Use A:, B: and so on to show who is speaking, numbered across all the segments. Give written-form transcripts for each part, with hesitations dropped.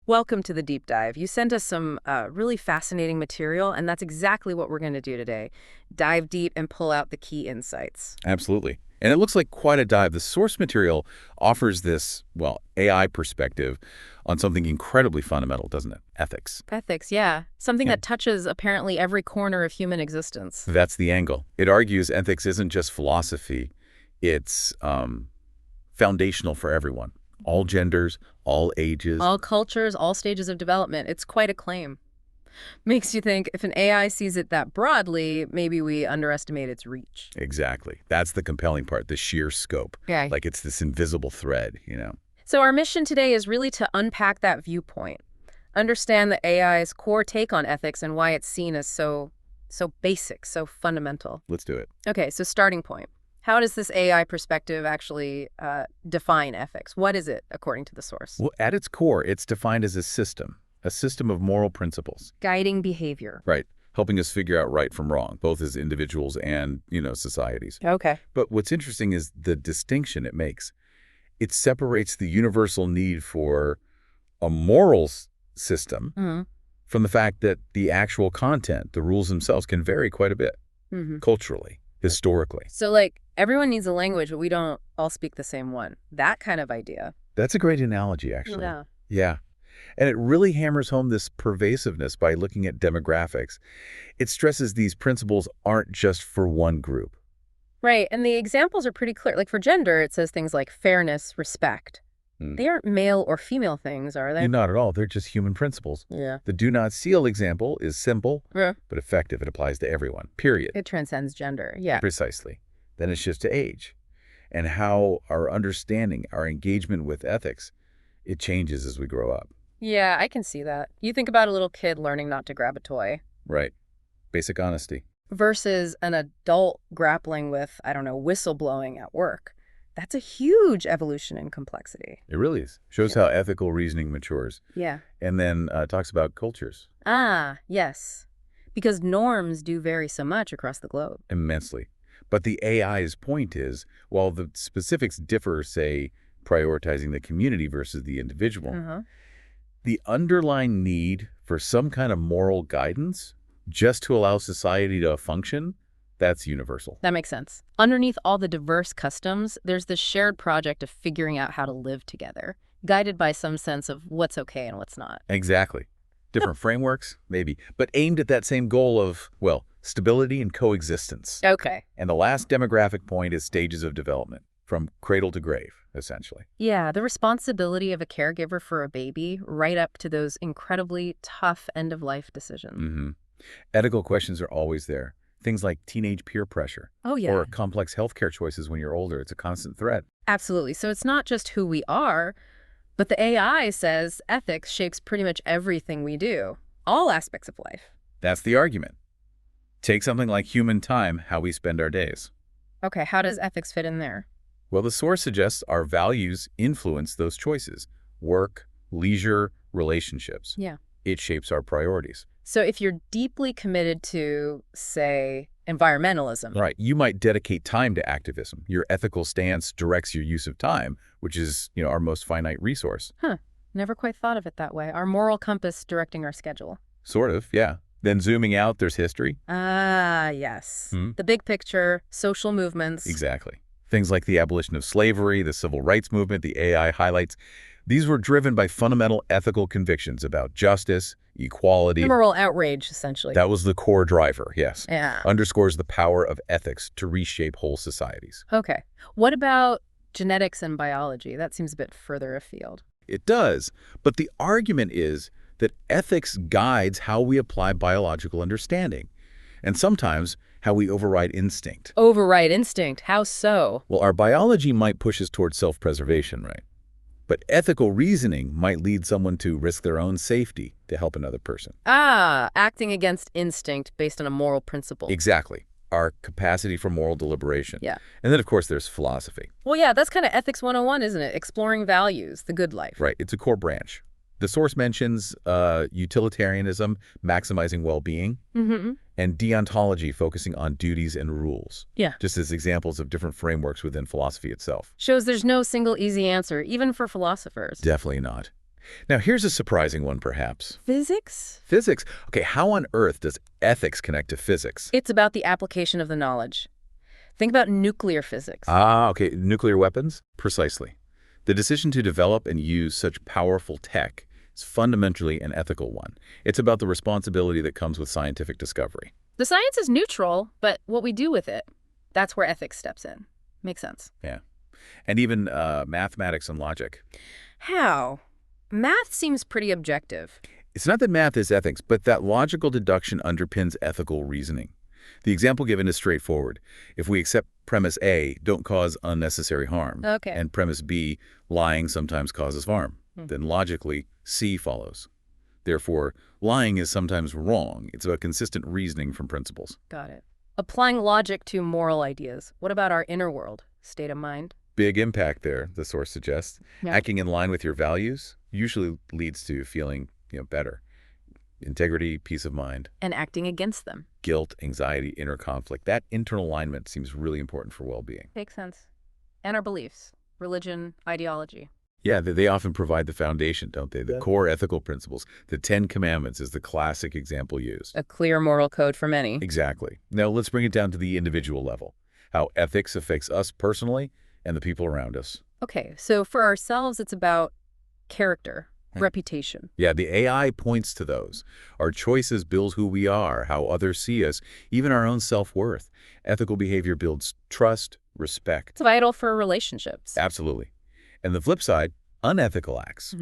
A: Welcome to the deep dive. You sent us some really fascinating material, and that's exactly what we're going to do today. Dive deep and pull out the key insights.
B: Absolutely. And it looks like quite a dive. The source material offers this, well, AI perspective on something incredibly fundamental, doesn't it? Ethics.
A: Ethics, yeah. Something that touches apparently every corner of human existence.
B: That's the angle. It argues ethics isn't just philosophy. It's foundational for everyone. All genders, all ages.
A: All cultures, all stages of development. It's quite a claim. Makes you think if an AI sees it that broadly, maybe we underestimate its reach.
B: Exactly. That's the compelling part, the sheer scope.
A: Yeah.
B: Like it's this invisible thread, you know.
A: So our mission today is really to unpack that viewpoint, understand the AI's core take on ethics and why it's seen as so basic, so fundamental.
B: Let's do it.
A: Okay, so starting point. How does this AI perspective actually define ethics? What is it, according to the source?
B: Well, at its core, it's defined as a system of moral principles.
A: Guiding behavior.
B: Right. Helping us figure out right from wrong, both as individuals and, societies.
A: Okay.
B: But what's interesting is the distinction it makes. It separates the universal need for a moral system from the fact that the actual content, the rules themselves, can vary quite a bit culturally, historically.
A: So, like, everyone needs a language, but we don't all speak the same one. That kind of idea.
B: That's a great analogy, actually.
A: Yeah.
B: Yeah. And it really hammers home this pervasiveness by looking at demographics. It stresses these principles aren't just for one group.
A: Right, and the examples are pretty clear. Like for gender, it says things like fairness, respect. They aren't male or female things, are they?
B: Not at all. They're just human principles.
A: Yeah.
B: The do not steal example is simple,
A: Yeah.
B: but effective. It applies to everyone, period.
A: It transcends gender, yeah.
B: Precisely. Then it shifts to age and how our understanding, our engagement with ethics, it changes as we grow up.
A: Yeah, I can see that. You think about a little kid learning not to grab a toy.
B: Right. Basic honesty.
A: Versus an adult grappling with, I don't know, whistleblowing at work. That's a huge evolution in complexity.
B: It really is. Shows how ethical reasoning matures.
A: Yeah.
B: And then talks about cultures.
A: Ah, yes. Because norms do vary so much across the globe.
B: Immensely. But the AI's point is, while the specifics differ, say, prioritizing the community versus the individual, the underlying need for some kind of moral guidance just to allow society to function, that's universal.
A: That makes sense. Underneath all the diverse customs, there's this shared project of figuring out how to live together, guided by some sense of what's okay and what's not.
B: Exactly. Different frameworks, maybe, but aimed at that same goal of, well, stability and coexistence.
A: Okay.
B: And the last demographic point is stages of development, from cradle to grave, essentially.
A: Yeah, the responsibility of a caregiver for a baby right up to those incredibly tough end-of-life decisions.
B: Ethical questions are always there. Things like teenage peer pressure.
A: Oh, yeah.
B: Or complex healthcare choices when you're older. It's a constant threat.
A: Absolutely. So it's not just who we are, but the AI says ethics shapes pretty much everything we do, all aspects of life.
B: That's the argument. Take something like human time, how we spend our days.
A: Okay, how does ethics fit in there?
B: Well, the source suggests our values influence those choices. Work, leisure, relationships.
A: Yeah.
B: It shapes our priorities.
A: So if you're deeply committed to, say, environmentalism.
B: Right. You might dedicate time to activism. Your ethical stance directs your use of time, which is, our most finite resource.
A: Huh. Never quite thought of it that way. Our moral compass directing our schedule.
B: Sort of, yeah. Then zooming out, there's history.
A: Ah, yes. The big picture, social movements.
B: Exactly. Things like the abolition of slavery, the civil rights movement, the AI highlights. These were driven by fundamental ethical convictions about justice, equality.
A: Moral outrage, essentially.
B: That was the core driver, yes.
A: Yeah.
B: Underscores the power of ethics to reshape whole societies.
A: Okay. What about genetics and biology? That seems a bit further afield.
B: It does, but the argument is that ethics guides how we apply biological understanding, and sometimes how we override instinct.
A: Override instinct? How so?
B: Well, our biology might push us towards self-preservation, right? But ethical reasoning might lead someone to risk their own safety to help another person.
A: Ah, acting against instinct based on a moral principle.
B: Exactly. Our capacity for moral deliberation.
A: Yeah.
B: And then, of course, there's philosophy.
A: Well, yeah, that's kind of ethics 101, isn't it? Exploring values, the good life.
B: Right. It's a core branch. The source mentions utilitarianism, maximizing well-being, and deontology, focusing on duties and rules.
A: Yeah.
B: Just as examples of different frameworks within philosophy itself.
A: Shows there's no single easy answer, even for philosophers.
B: Definitely not. Now, here's a surprising one, perhaps.
A: Physics?
B: Physics. Okay, how on earth does ethics connect to physics?
A: It's about the application of the knowledge. Think about nuclear physics.
B: Okay, nuclear weapons? Precisely. The decision to develop and use such powerful tech is fundamentally an ethical one. It's about the responsibility that comes with scientific discovery.
A: The science is neutral, but what we do with it, that's where ethics steps in. Makes sense.
B: Yeah. And even mathematics and logic.
A: How? Math seems pretty objective.
B: It's not that math is ethics, but that logical deduction underpins ethical reasoning. The example given is straightforward. If we accept premise A, don't cause unnecessary harm,
A: Okay.
B: and premise B, lying sometimes causes harm, then logically C follows. Therefore, lying is sometimes wrong. It's about consistent reasoning from principles.
A: Got it. Applying logic to moral ideas. What about our inner world, state of mind?
B: Big impact there, the source suggests.
A: Yeah.
B: Acting in line with your values usually leads to feeling, better. Integrity, peace of mind,
A: And acting against them.
B: guilt, anxiety, inner conflict. That internal alignment seems really important for well-being.
A: Makes sense. And our beliefs, religion, ideology.
B: Yeah, they often provide the foundation, don't they? The core ethical principles. The 10 Commandments is the classic example used.
A: A clear moral code for many.
B: Exactly. Now let's bring it down to the individual level. How ethics affects us personally and the people around us.
A: Okay, so for ourselves, it's about character, reputation.
B: Yeah, the AI points to those. Our choices build who we are, how others see us, even our own self-worth. Ethical behavior builds trust, respect.
A: It's vital for relationships.
B: Absolutely. And the flip side, unethical acts.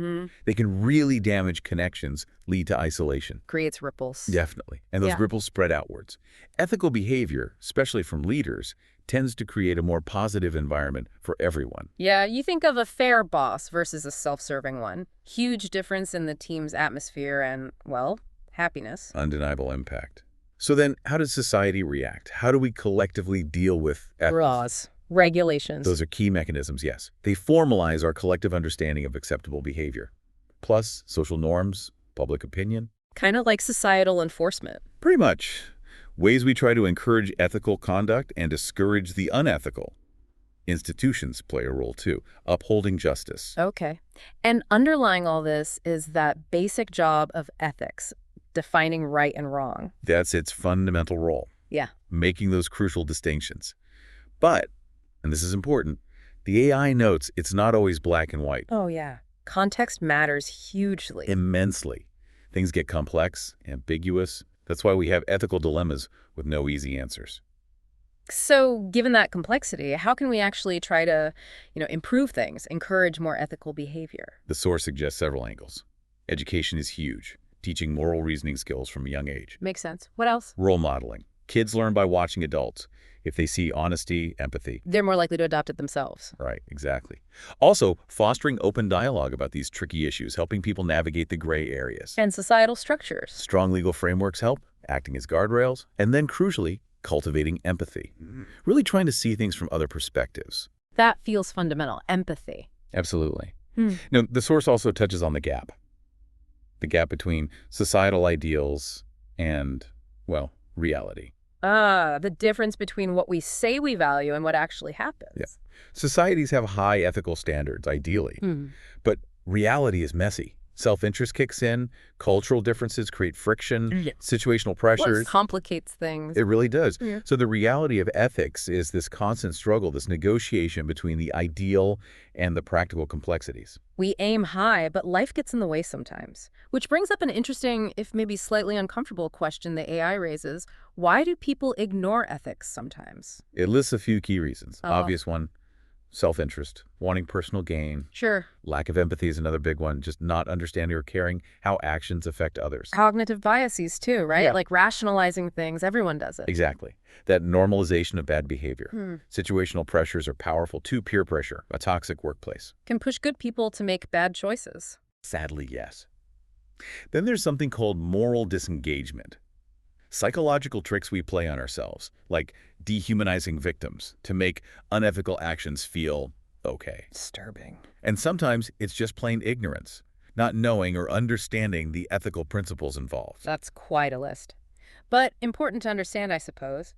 B: They can really damage connections, lead to isolation.
A: Creates ripples.
B: Definitely. And those
A: Yeah.
B: ripples spread outwards. Ethical behavior, especially from leaders, tends to create a more positive environment for everyone.
A: Yeah, you think of a fair boss versus a self-serving one. Huge difference in the team's atmosphere and, well, happiness.
B: Undeniable impact. So then, how does society react? How do we collectively deal with ethics?
A: Laws, regulations.
B: Those are key mechanisms, yes. They formalize our collective understanding of acceptable behavior. Plus, social norms, public opinion.
A: Kind of like societal enforcement.
B: Pretty much. Ways we try to encourage ethical conduct and discourage the unethical. Institutions play a role too, upholding justice.
A: Okay. And underlying all this is that basic job of ethics, defining right and wrong.
B: That's its fundamental role.
A: Yeah.
B: Making those crucial distinctions. But, and this is important, the AI notes it's not always black and white.
A: Oh, yeah. Context matters hugely.
B: Immensely. Things get complex, ambiguous. That's why we have ethical dilemmas with no easy answers.
A: So, given that complexity, how can we actually try to, improve things, encourage more ethical behavior?
B: The source suggests several angles. Education is huge, teaching moral reasoning skills from a young age.
A: Makes sense. What else?
B: Role modeling. Kids learn by watching adults. If they see honesty, empathy.
A: They're more likely to adopt it themselves.
B: Right, exactly. Also, fostering open dialogue about these tricky issues, helping people navigate the gray areas.
A: And societal structures.
B: Strong legal frameworks help, acting as guardrails, and then crucially, cultivating empathy. Really trying to see things from other perspectives.
A: That feels fundamental. Empathy.
B: Absolutely. Now, the source also touches on the gap. The gap between societal ideals and, well, reality.
A: The difference between what we say we value and what actually happens.
B: Yeah. Societies have high ethical standards, ideally, but reality is messy. Self-interest kicks in, cultural differences create friction, situational
A: Well,
B: pressures.
A: it complicates things.
B: It really does.
A: Yeah.
B: So the reality of ethics is this constant struggle, this negotiation between the ideal and the practical complexities.
A: We aim high, but life gets in the way sometimes. Which brings up an interesting, if maybe slightly uncomfortable question the AI raises. Why do people ignore ethics sometimes?
B: It lists a few key reasons. Obvious one, self-interest, wanting personal gain.
A: Sure.
B: Lack of empathy is another big one, just not understanding or caring how actions affect others.
A: Cognitive biases too, right?
B: Yeah.
A: Like rationalizing things. Everyone does it.
B: Exactly. That normalization of bad behavior. Situational pressures are powerful too. Peer pressure, a toxic workplace.
A: Can push good people to make bad choices.
B: Sadly, yes. Then there's something called moral disengagement. Psychological tricks we play on ourselves, like dehumanizing victims to make unethical actions feel okay.
A: Disturbing.
B: And sometimes it's just plain ignorance, not knowing or understanding the ethical principles involved.
A: That's quite a list. But important to understand, I suppose.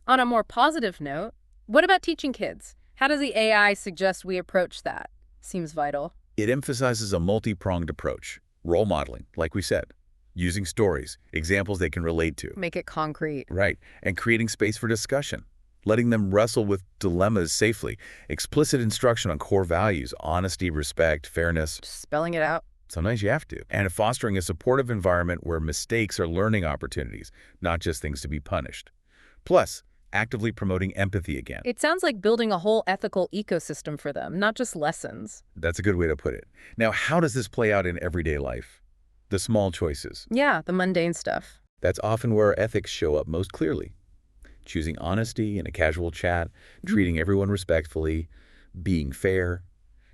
A: On a more positive note, what about teaching kids? How does the AI suggest we approach that? Seems vital.
B: It emphasizes a multi-pronged approach, role modeling, like we said, using stories, examples they can relate to.
A: Make it concrete.
B: Right, and creating space for discussion, letting them wrestle with dilemmas safely, explicit instruction on core values, honesty, respect, fairness.
A: Just spelling it out.
B: Sometimes you have to. And fostering a supportive environment where mistakes are learning opportunities, not just things to be punished. Plus, actively promoting empathy again.
A: It sounds like building a whole ethical ecosystem for them, not just lessons.
B: That's a good way to put it. Now, how does this play out in everyday life? The small choices.
A: Yeah, the mundane stuff.
B: That's often where ethics show up most clearly. Choosing honesty in a casual chat, treating everyone respectfully, being fair,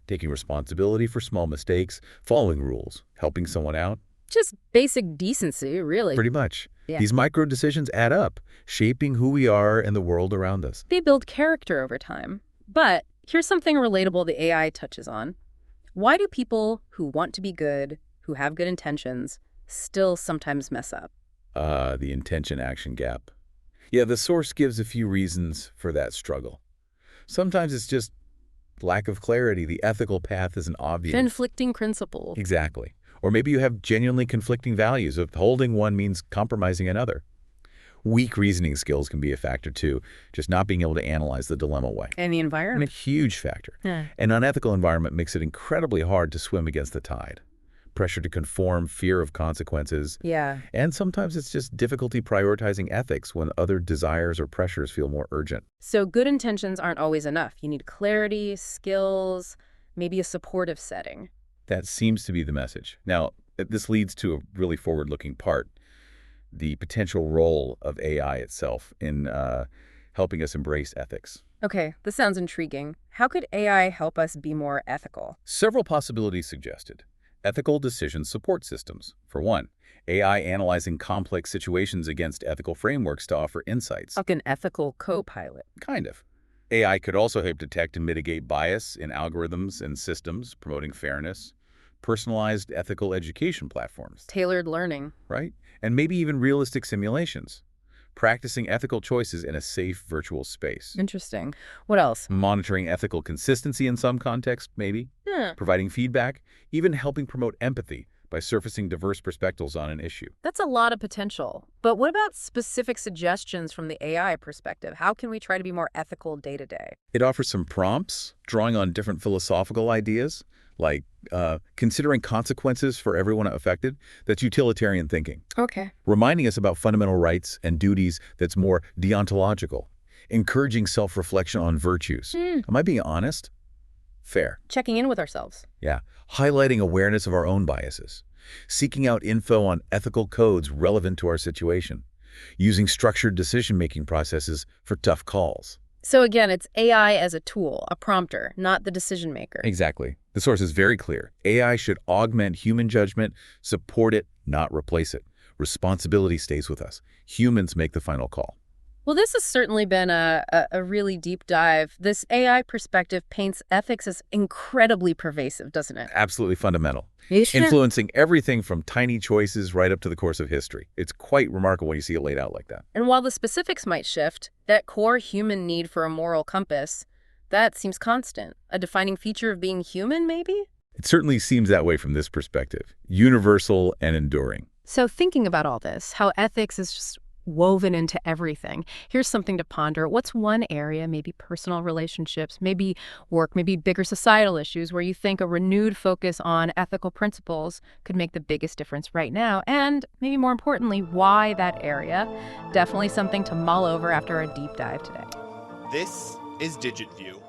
B: taking responsibility for small mistakes, following rules, helping someone out.
A: Just basic decency, really.
B: Pretty much.
A: Yeah.
B: These micro decisions add up, shaping who we are and the world around us.
A: They build character over time. But here's something relatable the AI touches on. Why do people who want to be good, who have good intentions, still sometimes mess up?
B: The intention-action gap. Yeah, the source gives a few reasons for that struggle. Sometimes it's just lack of clarity. The ethical path isn't obvious.
A: Conflicting principle.
B: Exactly. Or maybe you have genuinely conflicting values. Upholding one means compromising another. Weak reasoning skills can be a factor too, just not being able to analyze the dilemma away.
A: And the
B: And
A: environment.
B: a huge factor.
A: Yeah.
B: An unethical environment makes it incredibly hard to swim against the tide. Pressure to conform, fear of consequences,
A: Yeah.
B: and sometimes it's just difficulty prioritizing ethics when other desires or pressures feel more urgent.
A: So good intentions aren't always enough. You need clarity, skills, maybe a supportive setting.
B: That seems to be the message. Now, this leads to a really forward-looking part, the potential role of AI itself in helping us embrace ethics.
A: Okay, this sounds intriguing. How could AI help us be more ethical?
B: Several possibilities suggested. Ethical decision support systems. For one, AI analyzing complex situations against ethical frameworks to offer insights.
A: Like an ethical co-pilot.
B: Kind of. AI could also help detect and mitigate bias in algorithms and systems, promoting fairness. Personalized ethical education platforms,
A: Tailored learning.
B: right? And maybe even realistic simulations. Practicing ethical choices in a safe virtual space.
A: Interesting. What else?
B: Monitoring ethical consistency in some contexts, maybe.
A: Yeah,
B: Providing feedback, even helping promote empathy by surfacing diverse perspectives on an issue.
A: that's a lot of potential. But what about specific suggestions from the AI perspective? How can we try to be more ethical day to day?
B: It offers some prompts, drawing on different philosophical ideas, like considering consequences for everyone affected. That's utilitarian thinking.
A: Okay.
B: Reminding us about fundamental rights and duties, that's more deontological. Encouraging self-reflection on virtues. Am I being honest? Fair.
A: Checking in with ourselves.
B: Yeah. Highlighting awareness of our own biases. Seeking out info on ethical codes relevant to our situation. Using structured decision-making processes for tough calls.
A: So again, it's AI as a tool, a prompter, not the decision maker.
B: Exactly. The source is very clear. AI should augment human judgment, support it, not replace it. Responsibility stays with us. Humans make the final call.
A: Well, this has certainly been a really deep dive. This AI perspective paints ethics as incredibly pervasive, doesn't it?
B: Absolutely fundamental. Influencing everything from tiny choices right up to the course of history. It's quite remarkable when you see it laid out like that.
A: And while the specifics might shift, that core human need for a moral compass, that seems constant. A defining feature of being human, maybe?
B: It certainly seems that way from this perspective. Universal and enduring.
A: So thinking about all this, how ethics is just woven into everything. Here's something to ponder. What's one area, maybe personal relationships, maybe work, maybe bigger societal issues, where you think a renewed focus on ethical principles could make the biggest difference right now? And maybe more importantly, why that area? Definitely something to mull over after a deep dive today.
C: This is DigitView.